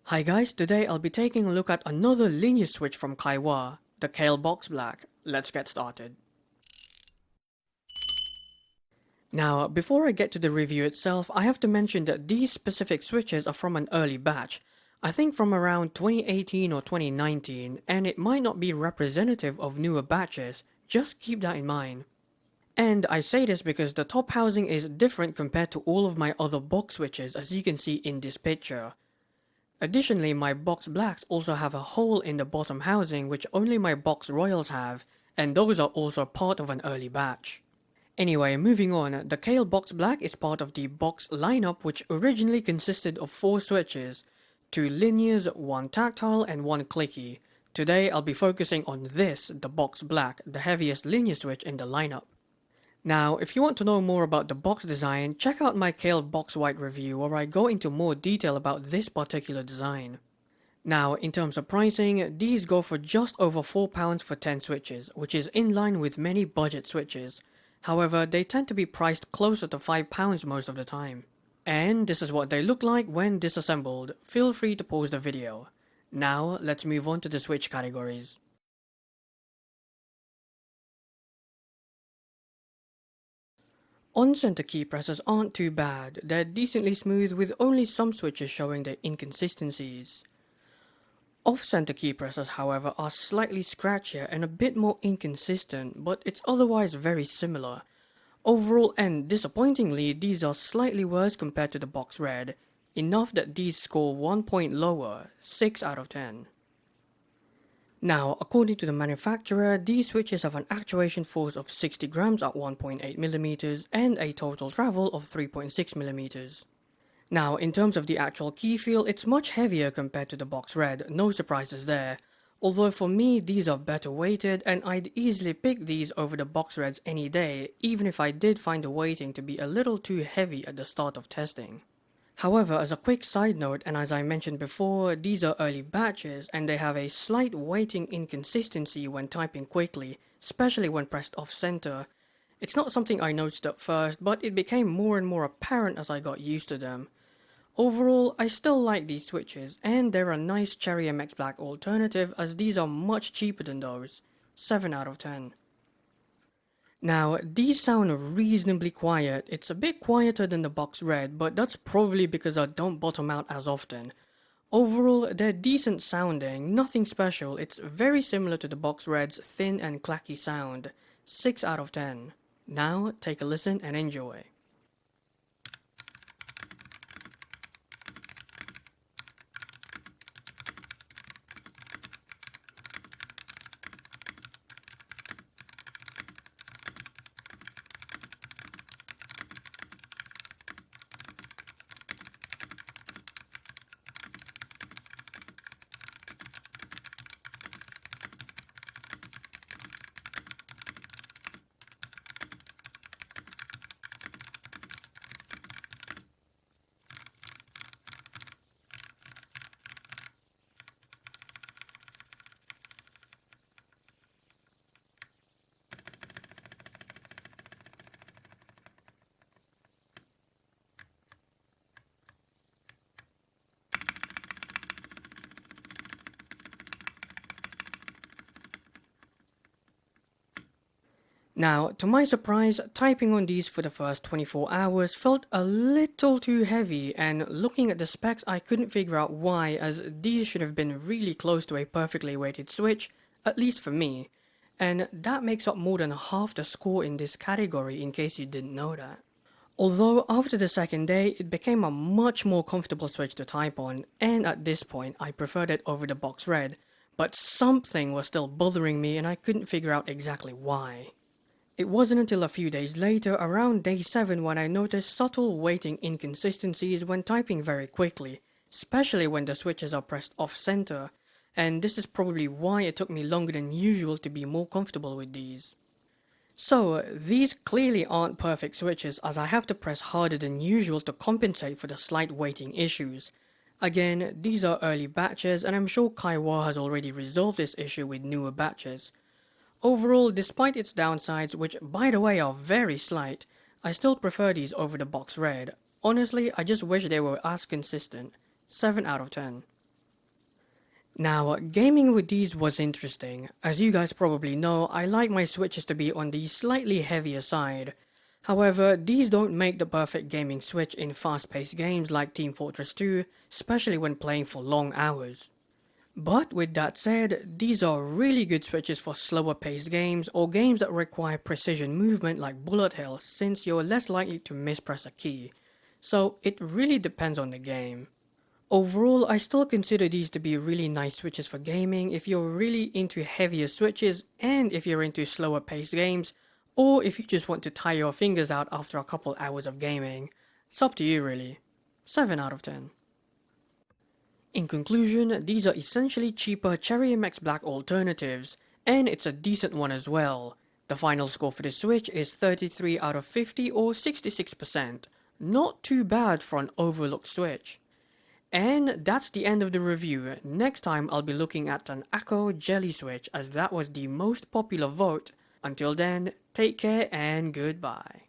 Hi guys, today I'll be taking a look at another linear switch from Kailh, the Kailh BOX Black. Let's get started. Now, before I get to the review itself, I have to mention that these specific switches are from an early batch. I think from around 2018 or 2019, and it might not be representative of newer batches, just keep that in mind. And I say this because the top housing is different compared to all of my other box switches, as you can see in this picture. Additionally, my box blacks also have a hole in the bottom housing which only my box royals have, and those are also part of an early batch. Anyway, moving on, the Kailh BOX Black is part of the box lineup which originally consisted of 4 switches, 2 linears, 1 tactile and 1 clicky. Today I'll be focusing on this, the Box Black, the heaviest linear switch in the lineup. Now, if you want to know more about the box design, check out my Kailh BOX White review where I go into more detail about this particular design. Now, in terms of pricing, these go for just over £4 for 10 switches, which is in line with many budget switches. However, they tend to be priced closer to £5 most of the time. And this is what they look like when disassembled. Feel free to pause the video. Now, let's move on to the switch categories. On-center key presses aren't too bad, they're decently smooth with only some switches showing their inconsistencies. Off-center key presses, however, are slightly scratchier and a bit more inconsistent, but it's otherwise very similar. Overall and disappointingly, these are slightly worse compared to the box red, enough that these score 1 point lower, 6 out of 10. Now, according to the manufacturer, these switches have an actuation force of 60 grams at 1.8mm and a total travel of 3.6mm. Now, in terms of the actual key feel, it's much heavier compared to the box red, no surprises there. Although for me, these are better weighted and I'd easily pick these over the box reds any day, even if I did find the weighting to be a little too heavy at the start of testing. However, as a quick side note, and as I mentioned before, these are early batches and they have a slight weighting inconsistency when typing quickly, especially when pressed off-center. It's not something I noticed at first, but it became more and more apparent as I got used to them. Overall, I still like these switches, and they're a nice Cherry MX Black alternative as these are much cheaper than those. 7 out of 10. Now, these sound reasonably quiet. It's a bit quieter than the box red, but that's probably because I don't bottom out as often. Overall, they're decent sounding, nothing special. It's very similar to the box red's thin and clacky sound. 6 out of 10. Now, take a listen and enjoy. Now, to my surprise, typing on these for the first 24 hours felt a little too heavy, and looking at the specs I couldn't figure out why, as these should have been really close to a perfectly weighted switch, at least for me, and that makes up more than half the score in this category in case you didn't know that. Although after the second day, it became a much more comfortable switch to type on, and at this point I preferred it over the box red, but something was still bothering me and I couldn't figure out exactly why. It wasn't until a few days later, around day 7, when I noticed subtle weighting inconsistencies when typing very quickly, especially when the switches are pressed off-center, and this is probably why it took me longer than usual to be more comfortable with these. So, these clearly aren't perfect switches as I have to press harder than usual to compensate for the slight weighting issues. Again, these are early batches and I'm sure Kailh has already resolved this issue with newer batches. Overall, despite its downsides, which by the way are very slight, I still prefer these over the box red. Honestly, I just wish they were as consistent. 7 out of 10. Now, gaming with these was interesting. As you guys probably know, I like my switches to be on the slightly heavier side. However, these don't make the perfect gaming switch in fast-paced games like Team Fortress 2, especially when playing for long hours. But with that said, these are really good switches for slower paced games or games that require precision movement like bullet hell, since you're less likely to mispress a key. So it really depends on the game. Overall, I still consider these to be really nice switches for gaming if you're really into heavier switches and if you're into slower paced games, or if you just want to tire your fingers out after a couple hours of gaming. It's up to you really. 7 out of 10. In conclusion, these are essentially cheaper Cherry MX Black alternatives, and it's a decent one as well. The final score for this switch is 33 out of 50 or 66%. Not too bad for an overlooked switch. And that's the end of the review. Next time I'll be looking at an Akko Jelly switch as that was the most popular vote. Until then, take care and goodbye.